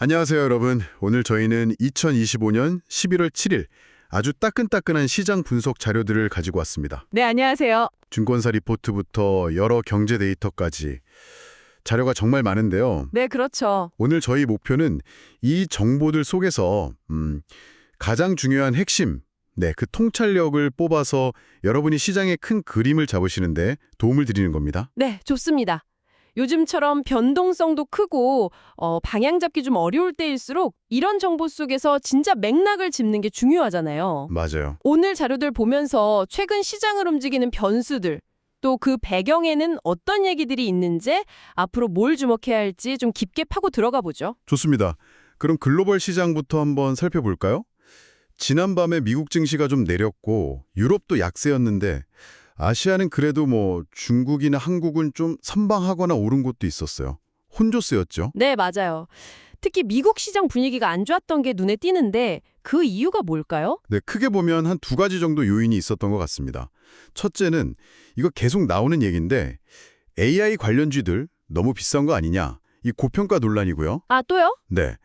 안녕하세요, 여러분. 오늘 저희는 2025년 11월 7일 아주 따끈따끈한 시장 분석 자료들을 가지고 왔습니다. 네, 안녕하세요. 증권사 리포트부터 여러 경제 데이터까지 자료가 정말 많은데요. 네, 그렇죠. 오늘 저희 목표는 이 정보들 속에서 가장 중요한 핵심, 그 통찰력을 뽑아서 여러분이 시장의 큰 그림을 잡으시는데 도움을 드리는 겁니다. 네, 좋습니다. 요즘처럼 변동성도 크고 방향 잡기 좀 어려울 때일수록 이런 정보 속에서 진짜 맥락을 짚는 게 중요하잖아요. 맞아요. 오늘 자료들 보면서 최근 시장을 움직이는 변수들, 또 그 배경에는 어떤 얘기들이 있는지 앞으로 뭘 주목해야 할지 좀 깊게 파고 들어가 보죠. 좋습니다. 그럼 글로벌 시장부터 한번 살펴볼까요? 지난밤에 미국 증시가 좀 내렸고 유럽도 약세였는데 아시아는 그래도 중국이나 한국은 좀 선방하거나 오른 곳도 있었어요. 혼조세였죠. 네, 맞아요. 특히 미국 시장 분위기가 안 좋았던 게 눈에 띄는데 그 이유가 뭘까요? 네, 크게 보면 한 두 가지 정도 요인이 있었던 것 같습니다. 첫째는 이거 계속 나오는 얘기인데 AI 관련주들 너무 비싼 거 아니냐, 이 고평가 논란이고요. 아, 또요? 네.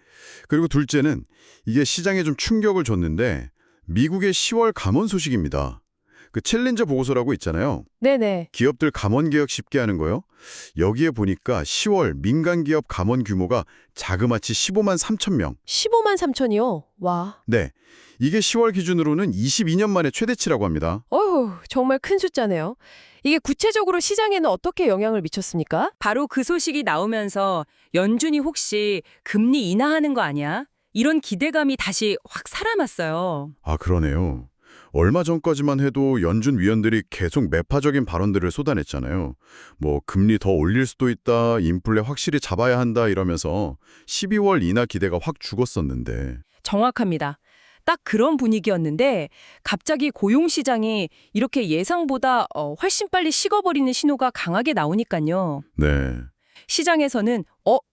그리고 둘째는 이게 시장에 좀 충격을 줬는데 미국의 10월 감원 소식입니다. 그 챌린저 보고서라고 있잖아요. 네네. 기업들 감원 개혁 쉽게 하는 거요. 여기에 보니까 10월 민간 기업 감원 규모가 자그마치 15만 3천 명. 15만 3천이요? 와. 네. 이게 10월 기준으로는 22년 만에 최대치라고 합니다. 어휴, 정말 큰 숫자네요. 이게 구체적으로 시장에는 어떻게 영향을 미쳤습니까? 바로 그 소식이 나오면서 연준이 혹시 금리 인하하는 거 아니야? 이런 기대감이 다시 확 살아났어요. 아, 그러네요. 얼마 전까지만 해도 연준 위원들이 계속 매파적인 발언들을 쏟아냈잖아요. 금리 더 올릴 수도 있다, 인플레 확실히 잡아야 한다 이러면서 12월 인하 기대가 확 죽었었는데. 정확합니다. 딱 그런 분위기였는데 갑자기 고용시장이 이렇게 예상보다 훨씬 빨리 식어버리는 신호가 강하게 나오니까요. 네. 시장에서는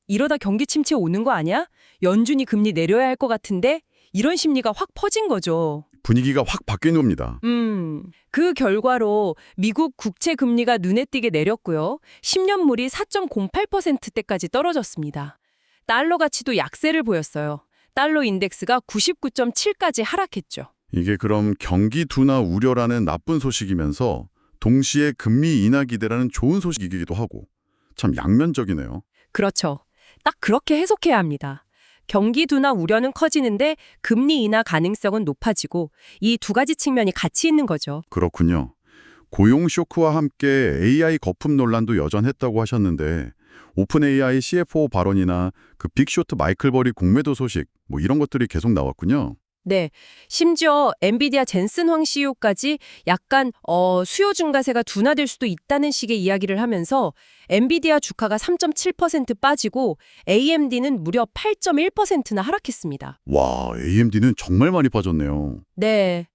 이러다 경기 침체 오는 거 아니야? 연준이 금리 내려야 할 것 같은데? 이런 심리가 확 퍼진 거죠. 분위기가 확 바뀐 겁니다. 그 결과로 미국 국채 금리가 눈에 띄게 내렸고요. 10년물이 4.08%대까지 떨어졌습니다. 달러 가치도 약세를 보였어요. 달러 인덱스가 99.7까지 하락했죠. 이게 그럼 경기 둔화 우려라는 나쁜 소식이면서 동시에 금리 인하 기대라는 좋은 소식이기도 하고 참 양면적이네요. 그렇죠. 딱 그렇게 해석해야 합니다. 경기 둔화 우려는 커지는데 금리 인하 가능성은 높아지고 이 두 가지 측면이 같이 있는 거죠. 그렇군요. 고용 쇼크와 함께 AI 거품 논란도 여전했다고 하셨는데 오픈 AI CFO 발언이나 그 빅쇼트 마이클 버리 공매도 소식 이런 것들이 계속 나왔군요. 네. 심지어 엔비디아 젠슨 황 CEO까지 약간 수요 증가세가 둔화될 수도 있다는 식의 이야기를 하면서 엔비디아 주가가 3.7% 빠지고 AMD는 무려 8.1%나 하락했습니다. 와, AMD는 정말 많이 빠졌네요. 네.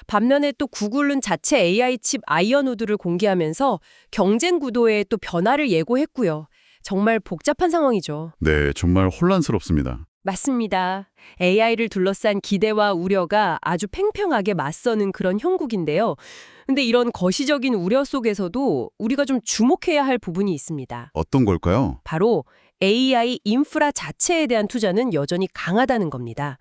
반면에 또 구글은 자체 AI 칩 아이언우드를 공개하면서 경쟁 구도에 또 변화를 예고했고요. 정말 복잡한 상황이죠. 네, 정말 혼란스럽습니다. 맞습니다. AI를 둘러싼 기대와 우려가 아주 팽팽하게 맞서는 그런 형국인데요. 근데 이런 거시적인 우려 속에서도 우리가 좀 주목해야 할 부분이 있습니다. 어떤 걸까요? 바로 AI 인프라 자체에 대한 투자는 여전히 강하다는 겁니다.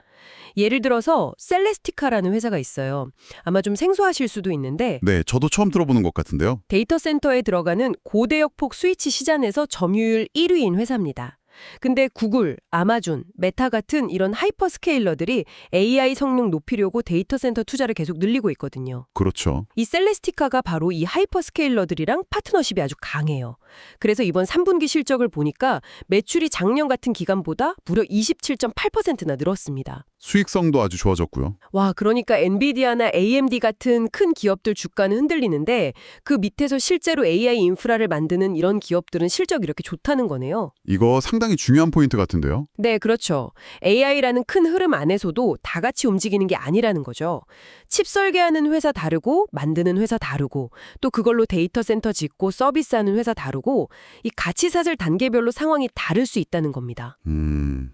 예를 들어서 셀레스티카라는 회사가 있어요. 아마 좀 생소하실 수도 있는데 네, 저도 처음 들어보는 것 같은데요. 데이터 센터에 들어가는 고대역폭 스위치 시장에서 점유율 1위인 회사입니다. 근데 구글, 아마존, 메타 같은 이런 하이퍼스케일러들이 AI 성능 높이려고 데이터 센터 투자를 계속 늘리고 있거든요. 그렇죠. 이 셀레스티카가 바로 이 하이퍼스케일러들이랑 파트너십이 아주 강해요. 그래서 이번 3분기 실적을 보니까 매출이 작년 같은 기간보다 무려 27.8%나 늘었습니다. 수익성도 아주 좋아졌고요. 와, 그러니까 엔비디아나 AMD 같은 큰 기업들 주가는 흔들리는데 그 밑에서 실제로 AI 인프라를 만드는 이런 기업들은 실적이 이렇게 좋다는 거네요. 이거 상당히 중요한 포인트 같은데요. 네, 그렇죠. AI라는 큰 흐름 안에서도 다 같이 움직이는 게 아니라는 거죠. 칩 설계하는 회사 다르고 만드는 회사 다르고 또 그걸로 데이터 센터 짓고 서비스하는 회사 다르고 이 가치 사슬 단계별로 상황이 다를 수 있다는 겁니다.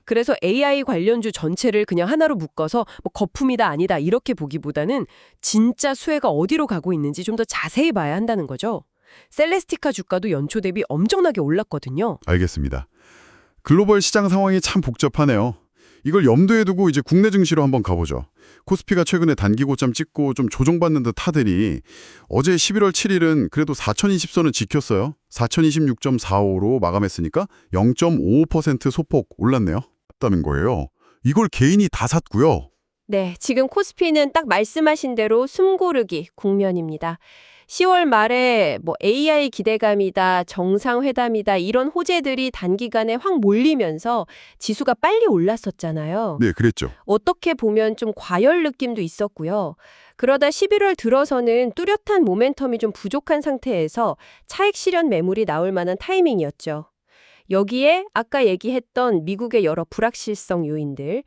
그래서 AI 관련주 전체를 그냥 하나로 묶어서 거품이다 아니다 이렇게 보기보다는 진짜 수혜가 어디로 가고 있는지 좀 더 자세히 봐야 한다는 거죠. 셀레스티카 주가도 연초 대비 엄청나게 올랐거든요. 알겠습니다. 글로벌 시장 상황이 참 복잡하네요. 이걸 염두에 두고 이제 국내 증시로 한번 가보죠. 코스피가 최근에 단기 고점 찍고 좀 조정받는 듯 하더니 어제 11월 7일은 그래도 4020선을 지켰어요. 4026.45로 마감했으니까 0.55% 소폭 올랐네요. 다는 거예요. 이걸 개인이 다 샀고요. 네, 지금 코스피는 딱 말씀하신 대로 숨고르기 국면입니다. 10월 말에 AI 기대감이다, 정상회담이다 이런 호재들이 단기간에 확 몰리면서 지수가 빨리 올랐었잖아요. 네, 그랬죠. 어떻게 보면 좀 과열 느낌도 있었고요. 그러다 11월 들어서는 뚜렷한 모멘텀이 좀 부족한 상태에서 차익 실현 매물이 나올 만한 타이밍이었죠. 여기에 아까 얘기했던 미국의 여러 불확실성 요인들,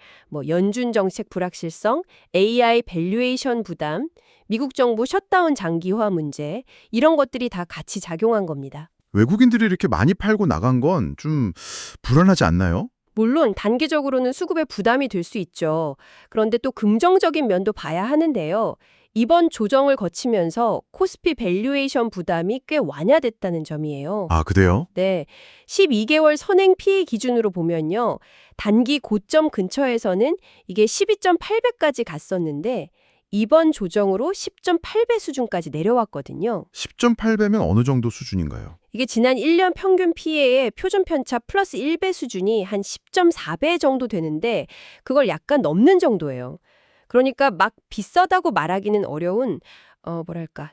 연준 정책 불확실성, AI 밸류에이션 부담, 미국 정부 셧다운 장기화 문제, 이런 것들이 다 같이 작용한 겁니다. 외국인들이 이렇게 많이 팔고 나간 건 좀 불안하지 않나요? 물론 단기적으로는 수급에 부담이 될 수 있죠. 그런데 또 긍정적인 면도 봐야 하는데요. 이번 조정을 거치면서 코스피 밸류에이션 부담이 꽤 완화됐다는 점이에요. 아, 그래요? 네, 12개월 선행 PE 기준으로 보면요. 단기 고점 근처에서는 이게 12.8배까지 갔었는데 이번 조정으로 10.8배 수준까지 내려왔거든요. 10.8배면 어느 정도 수준인가요? 이게 지난 1년 평균 PE의 표준 편차 플러스 1배 수준이 한 10.4배 정도 되는데 그걸 약간 넘는 정도예요. 그러니까 막 비싸다고 말하기는 어려운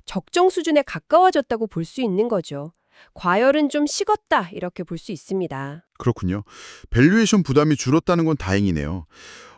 적정 수준에 가까워졌다고 볼 수 있는 거죠. 과열은 좀 식었다 이렇게 볼 수 있습니다. 그렇군요. 밸류에이션 부담이 줄었다는 건 다행이네요.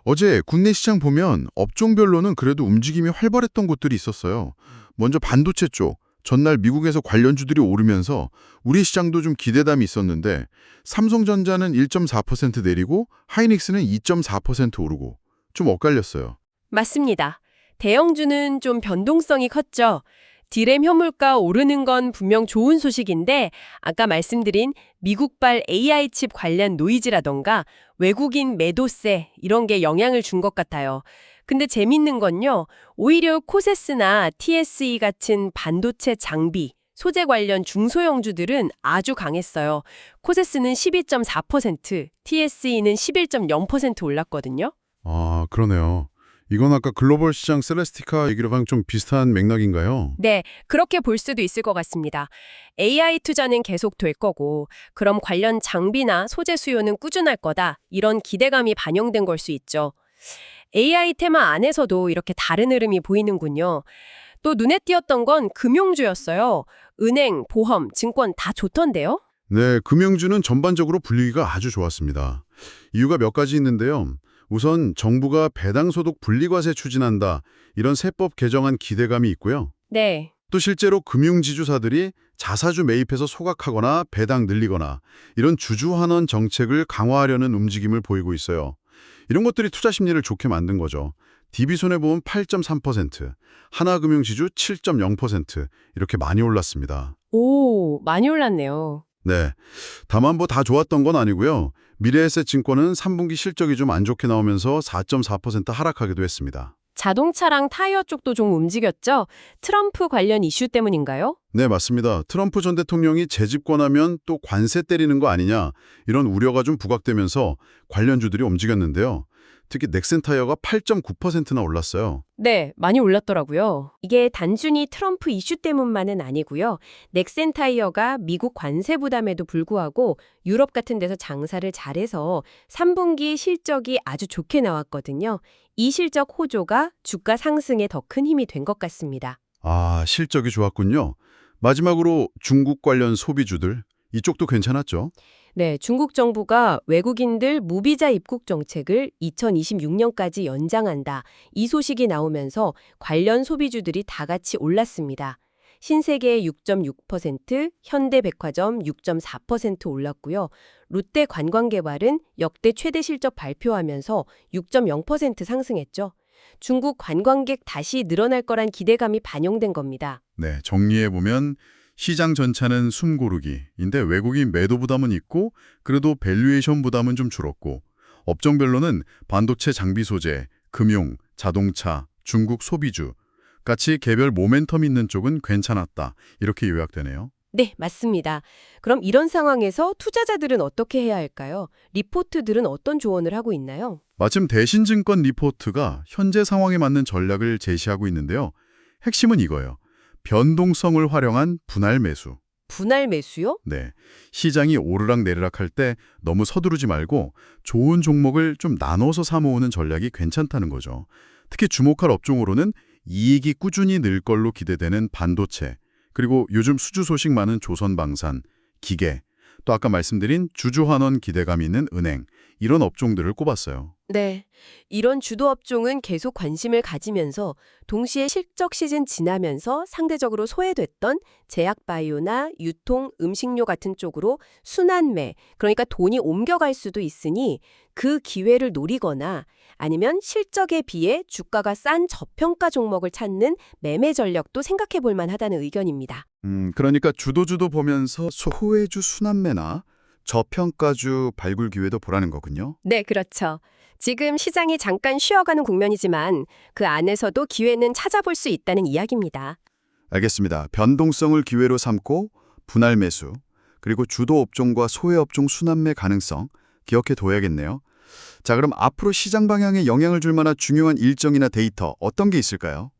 어제 국내 시장 보면 업종별로는 그래도 움직임이 활발했던 곳들이 있었어요. 먼저 반도체 쪽. 전날 미국에서 관련주들이 오르면서 우리 시장도 좀 기대감이 있었는데 삼성전자는 1.4% 내리고 하이닉스는 2.4% 오르고 좀 엇갈렸어요. 맞습니다. 대형주는 좀 변동성이 컸죠. 디램 현물가 오르는 건 분명 좋은 소식인데 아까 말씀드린 미국발 AI 칩 관련 노이즈라던가 외국인 매도세 이런 게 영향을 준 것 같아요. 근데 재밌는 건요. 오히려 코세스나 TSE 같은 반도체 장비, 소재 관련 중소형주들은 아주 강했어요. 코세스는 12.4%, TSE는 11.0% 올랐거든요. 아, 그러네요. 이건 아까 글로벌 시장 셀레스티카 얘기랑 좀 비슷한 맥락인가요? 네, 그렇게 볼 수도 있을 것 같습니다. AI 투자는 계속 될 거고, 그럼 관련 장비나 소재 수요는 꾸준할 거다. 이런 기대감이 반영된 걸 수 있죠. AI 테마 안에서도 이렇게 다른 흐름이 보이는군요. 또 눈에 띄었던 건 금융주였어요. 은행, 보험, 증권 다 좋던데요? 네, 금융주는 전반적으로 분위기가 아주 좋았습니다. 이유가 몇 가지 있는데요. 우선 정부가 배당소득 분리과세 추진한다. 이런 세법 개정안 기대감이 있고요. 네. 또 실제로 금융지주사들이 자사주 매입해서 소각하거나 배당 늘리거나 이런 주주환원 정책을 강화하려는 움직임을 보이고 있어요. 이런 것들이 투자 심리를 좋게 만든 거죠. DB손해보험 8.3%, 하나금융지주 7.0% 이렇게 많이 올랐습니다. 오, 많이 올랐네요. 네, 다만 다 좋았던 건 아니고요. 미래에셋증권은 3분기 실적이 좀 안 좋게 나오면서 4.4% 하락하기도 했습니다. 자동차랑 타이어 쪽도 좀 움직였죠? 트럼프 관련 이슈 때문인가요? 네, 맞습니다. 트럼프 전 대통령이 재집권하면 또 관세 때리는 거 아니냐 이런 우려가 좀 부각되면서 관련주들이 움직였는데요. 특히 넥센 타이어가 8.9%나 올랐어요. 네, 많이 올랐더라고요. 이게 단순히 트럼프 이슈 때문만은 아니고요. 넥센 타이어가 미국 관세 부담에도 불구하고 유럽 같은 데서 장사를 잘해서 3분기 실적이 아주 좋게 나왔거든요. 이 실적 호조가 주가 상승에 더 큰 힘이 된 것 같습니다. 아, 실적이 좋았군요. 마지막으로 중국 관련 소비주들, 이쪽도 괜찮았죠? 네, 중국 정부가 외국인들 무비자 입국 정책을 2026년까지 연장한다. 이 소식이 나오면서 관련 소비주들이 다 같이 올랐습니다. 신세계 6.6%, 현대백화점 6.4% 올랐고요. 롯데 관광개발은 역대 최대 실적 발표하면서 6.0% 상승했죠. 중국 관광객 다시 늘어날 거란 기대감이 반영된 겁니다. 네, 정리해보면 시장 전차는 숨고르기인데 외국인 매도 부담은 있고 그래도 밸류에이션 부담은 좀 줄었고 업종별로는 반도체 장비 소재, 금융, 자동차, 중국 소비주 같이 개별 모멘텀 있는 쪽은 괜찮았다. 이렇게 요약되네요. 네, 맞습니다. 그럼 이런 상황에서 투자자들은 어떻게 해야 할까요? 리포트들은 어떤 조언을 하고 있나요? 마침 대신증권 리포트가 현재 상황에 맞는 전략을 제시하고 있는데요. 핵심은 이거예요. 변동성을 활용한 분할 매수. 분할 매수요? 네, 시장이 오르락내리락할 때 너무 서두르지 말고 좋은 종목을 좀 나눠서 사 모으는 전략이 괜찮다는 거죠. 특히 주목할 업종으로는 이익이 꾸준히 늘 걸로 기대되는 반도체, 그리고 요즘 수주 소식 많은 조선방산, 기계, 또 아까 말씀드린 주주환원 기대감 있는 은행, 이런 업종들을 꼽았어요. 네. 이런 주도 업종은 계속 관심을 가지면서 동시에 실적 시즌 지나면서 상대적으로 소외됐던 제약바이오나 유통, 음식료 같은 쪽으로 순환매, 그러니까 돈이 옮겨갈 수도 있으니 그 기회를 노리거나 아니면 실적에 비해 주가가 싼 저평가 종목을 찾는 매매 전략도 생각해 볼 만하다는 의견입니다. 그러니까 주도 보면서 소외주 순환매나 저평가주 발굴 기회도 보라는 거군요. 네, 그렇죠. 지금 시장이 잠깐 쉬어가는 국면이지만 그 안에서도 기회는 찾아볼 수 있다는 이야기입니다. 알겠습니다. 변동성을 기회로 삼고 분할 매수, 그리고 주도 업종과 소외 업종 순환매 가능성 기억해 둬야겠네요. 자, 그럼 앞으로 시장 방향에 영향을 줄 만한 중요한 일정이나 데이터 어떤 게 있을까요?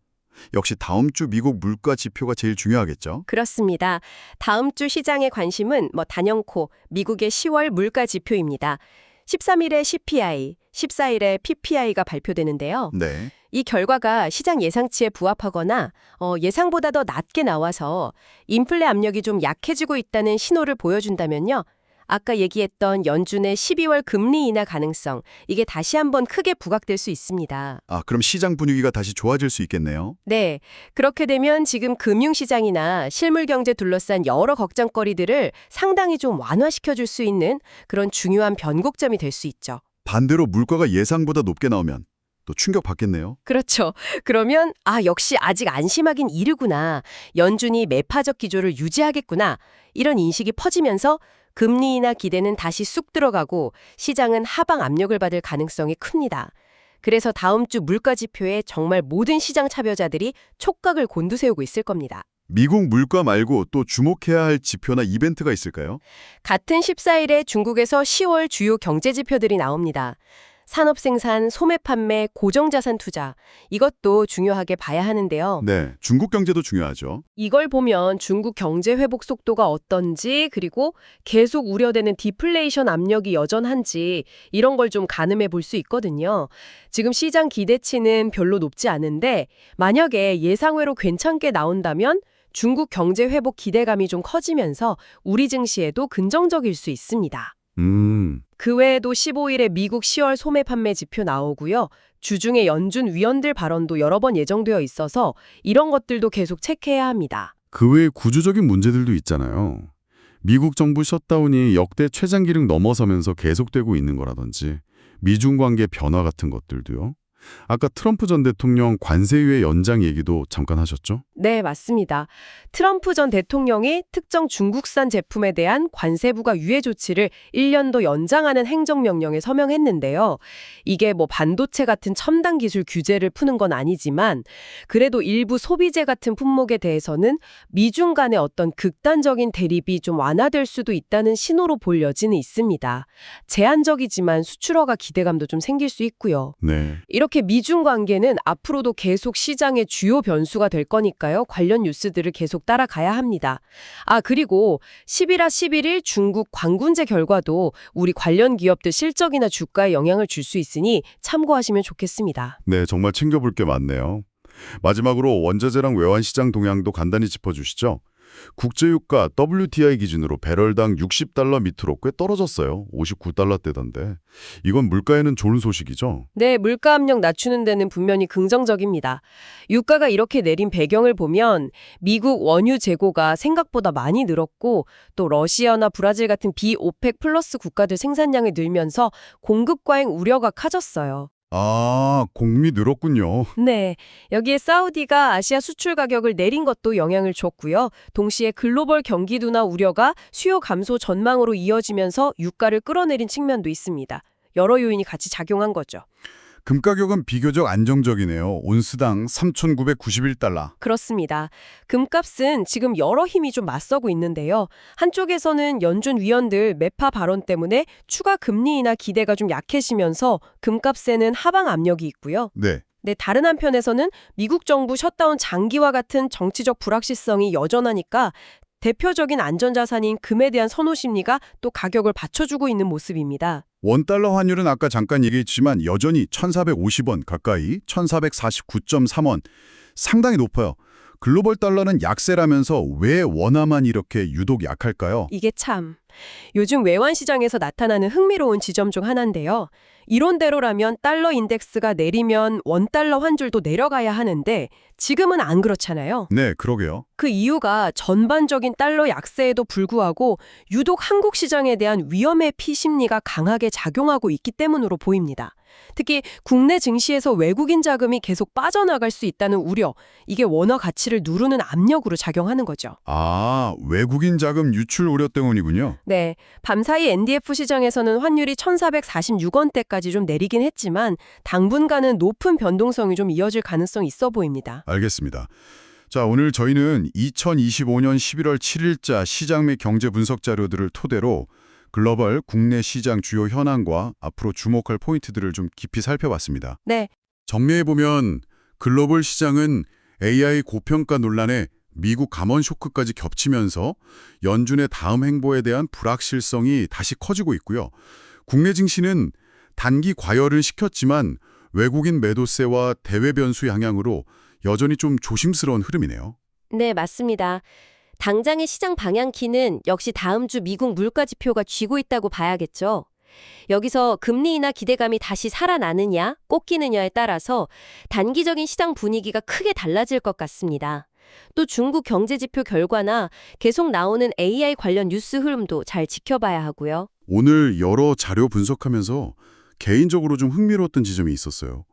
역시 다음 주 미국 물가 지표가 제일 중요하겠죠? 그렇습니다. 다음 주 시장의 관심은 단연코 미국의 10월 물가 지표입니다. 13일에 CPI, 14일에 PPI가 발표되는데요. 네. 이 결과가 시장 예상치에 부합하거나 예상보다 더 낮게 나와서 인플레 압력이 좀 약해지고 있다는 신호를 보여준다면요. 아까 얘기했던 연준의 12월 금리 인하 가능성, 이게 다시 한번 크게 부각될 수 있습니다. 아, 그럼 시장 분위기가 다시 좋아질 수 있겠네요. 네, 그렇게 되면 지금 금융시장이나 실물경제 둘러싼 여러 걱정거리들을 상당히 좀 완화시켜줄 수 있는 그런 중요한 변곡점이 될 수 있죠. 반대로 물가가 예상보다 높게 나오면 또 충격받겠네요. 그렇죠. 그러면 역시 아직 안심하긴 이르구나. 연준이 매파적 기조를 유지하겠구나. 이런 인식이 퍼지면서 금리 인하 기대는 다시 쑥 들어가고 시장은 하방 압력을 받을 가능성이 큽니다. 그래서 다음 주 물가 지표에 정말 모든 시장 참여자들이 촉각을 곤두세우고 있을 겁니다. 미국 물가 말고 또 주목해야 할 지표나 이벤트가 있을까요? 같은 14일에 중국에서 10월 주요 경제 지표들이 나옵니다. 산업 생산, 소매 판매, 고정자산 투자, 이것도 중요하게 봐야 하는데요. 네, 중국 경제도 중요하죠. 이걸 보면 중국 경제 회복 속도가 어떤지, 그리고 계속 우려되는 디플레이션 압력이 여전한지 이런 걸 좀 가늠해 볼 수 있거든요. 지금 시장 기대치는 별로 높지 않은데 만약에 예상외로 괜찮게 나온다면 중국 경제 회복 기대감이 좀 커지면서 우리 증시에도 긍정적일 수 있습니다. 그 외에도 15일에 미국 10월 소매 판매 지표 나오고요. 주중에 연준 위원들 발언도 여러 번 예정되어 있어서 이런 것들도 계속 체크해야 합니다. 그 외에 구조적인 문제들도 있잖아요. 미국 정부 셧다운이 역대 최장기를 넘어서면서 계속되고 있는 거라든지 미중 관계 변화 같은 것들도요. 아까 트럼프 전 대통령 관세유예 연장 얘기도 잠깐 하셨죠? 네, 맞습니다. 트럼프 전 대통령이 특정 중국산 제품에 대한 관세 부과 유예 조치를 1년 더 연장하는 행정명령에 서명했는데요. 이게 반도체 같은 첨단 기술 규제를 푸는 건 아니지만 그래도 일부 소비재 같은 품목에 대해서는 미중 간의 어떤 극단적인 대립이 좀 완화될 수도 있다는 신호로 볼 여지는 있습니다. 제한적이지만 수출허가 기대감도 좀 생길 수 있고요. 네. 이렇게 미중 관계는 앞으로도 계속 시장의 주요 변수가 될 거니까요. 관련 뉴스들을 계속 따라가야 합니다. 그리고 11월 11일 중국 관군제 결과도 우리 관련 기업들 실적이나 주가에 영향을 줄 수 있으니 참고하시면 좋겠습니다. 네, 정말 챙겨볼 게 많네요. 마지막으로 원자재랑 외환시장 동향도 간단히 짚어주시죠. 국제유가 WTI 기준으로 배럴당 60달러 밑으로 꽤 떨어졌어요. 59달러대던데. 이건 물가에는 좋은 소식이죠? 네, 물가 압력 낮추는 데는 분명히 긍정적입니다. 유가가 이렇게 내린 배경을 보면 미국 원유 재고가 생각보다 많이 늘었고 또 러시아나 브라질 같은 비오펙 플러스 국가들 생산량이 늘면서 공급 과잉 우려가 커졌어요. 공미 늘었군요. 네, 여기에 사우디가 아시아 수출 가격을 내린 것도 영향을 줬고요. 동시에 글로벌 경기도나 우려가 수요 감소 전망으로 이어지면서 유가를 끌어내린 측면도 있습니다. 여러 요인이 같이 작용한 거죠. 금 가격은 비교적 안정적이네요. 온스당 3,991달러. 그렇습니다. 금값은 지금 여러 힘이 좀 맞서고 있는데요. 한쪽에서는 연준 위원들 매파 발언 때문에 추가 금리 인하 기대가 좀 약해지면서 금값에는 하방 압력이 있고요. 네. 네, 다른 한편에서는 미국 정부 셧다운 장기와 같은 정치적 불확실성이 여전하니까 대표적인 안전자산인 금에 대한 선호 심리가 또 가격을 받쳐주고 있는 모습입니다. 원달러 환율은 아까 잠깐 얘기했지만 여전히 1,450원 가까이, 1,449.3원. 상당히 높아요. 글로벌 달러는 약세라면서 왜 원화만 이렇게 유독 약할까요? 이게 참 요즘 외환 시장에서 나타나는 흥미로운 지점 중 하나인데요. 이론대로라면 달러 인덱스가 내리면 원달러 환율도 내려가야 하는데 지금은 안 그렇잖아요. 네, 그러게요. 그 이유가 전반적인 달러 약세에도 불구하고 유독 한국 시장에 대한 위험의 피심리가 강하게 작용하고 있기 때문으로 보입니다. 특히 국내 증시에서 외국인 자금이 계속 빠져나갈 수 있다는 우려, 이게 원화 가치를 누르는 압력으로 작용하는 거죠. 아, 외국인 자금 유출 우려 때문이군요. 네, 밤사이 NDF 시장에서는 환율이 1,446원대까지 좀 내리긴 했지만 당분간은 높은 변동성이 좀 이어질 가능성이 있어 보입니다. 알겠습니다. 자, 오늘 저희는 2025년 11월 7일자 시장 및 경제 분석 자료들을 토대로 글로벌 국내 시장 주요 현황과 앞으로 주목할 포인트들을 좀 깊이 살펴봤습니다. 네, 정리해 보면 글로벌 시장은 AI 고평가 논란에 미국 감원 쇼크까지 겹치면서 연준의 다음 행보에 대한 불확실성이 다시 커지고 있고요. 국내 증시는 단기 과열을 시켰지만 외국인 매도세와 대외 변수 영향으로 여전히 좀 조심스러운 흐름이네요. 네, 맞습니다. 당장의 시장 방향키는 역시 다음 주 미국 물가 지표가 쥐고 있다고 봐야겠죠. 여기서 금리 인하 기대감이 다시 살아나느냐, 꺾이느냐에 따라서 단기적인 시장 분위기가 크게 달라질 것 같습니다. 또 중국 경제지표 결과나 계속 나오는 AI 관련 뉴스 흐름도 잘 지켜봐야 하고요. 오늘 여러 자료 분석하면서 개인적으로 좀 흥미로웠던 지점이 있었어요.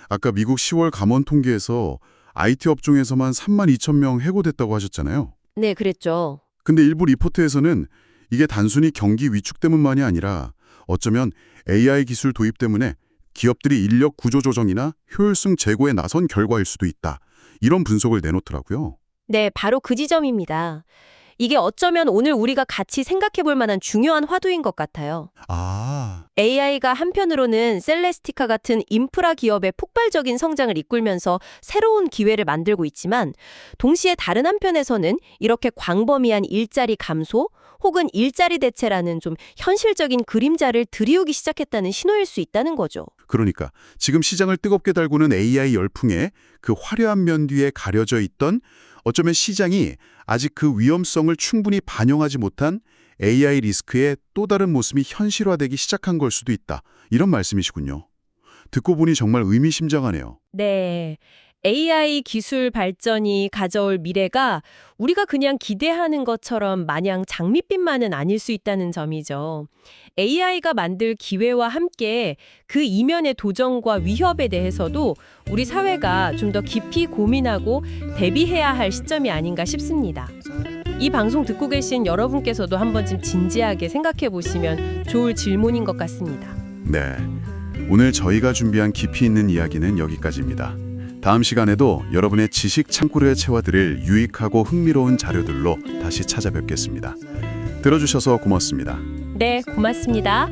아까 미국 10월 감원 통계에서 IT 업종에서만 32,000명 해고됐다고 하셨잖아요. 네, 그랬죠. 근데 일부 리포트에서는 이게 단순히 경기 위축 때문만이 아니라 어쩌면 AI 기술 도입 때문에 기업들이 인력 구조 조정이나 효율성 제고에 나선 결과일 수도 있다. 이런 분석을 내놓더라고요. 네, 바로 그 지점입니다. 이게 어쩌면 오늘 우리가 같이 생각해 볼 만한 중요한 화두인 것 같아요. 아, AI가 한편으로는 셀레스티카 같은 인프라 기업의 폭발적인 성장을 이끌면서 새로운 기회를 만들고 있지만 동시에 다른 한편에서는 이렇게 광범위한 일자리 감소 혹은 일자리 대체라는 좀 현실적인 그림자를 들이우기 시작했다는 신호일 수 있다는 거죠. 그러니까 지금 시장을 뜨겁게 달구는 AI 열풍에 그 화려한 면 뒤에 가려져 있던 어쩌면 시장이 아직 그 위험성을 충분히 반영하지 못한 AI 리스크의 또 다른 모습이 현실화되기 시작한 걸 수도 있다. 이런 말씀이시군요. 듣고 보니 정말 의미심장하네요. 네. AI 기술 발전이 가져올 미래가 우리가 그냥 기대하는 것처럼 마냥 장밋빛만은 아닐 수 있다는 점이죠. AI가 만들 기회와 함께 그 이면의 도전과 위협에 대해서도 우리 사회가 좀 더 깊이 고민하고 대비해야 할 시점이 아닌가 싶습니다. 이 방송 듣고 계신 여러분께서도 한 번쯤 진지하게 생각해 보시면 좋을 질문인 것 같습니다. 네. 오늘 저희가 준비한 깊이 있는 이야기는 여기까지입니다. 다음 시간에도 여러분의 지식 창고를 채워드릴 유익하고 흥미로운 자료들로 다시 찾아뵙겠습니다. 들어주셔서 고맙습니다. 네, 고맙습니다.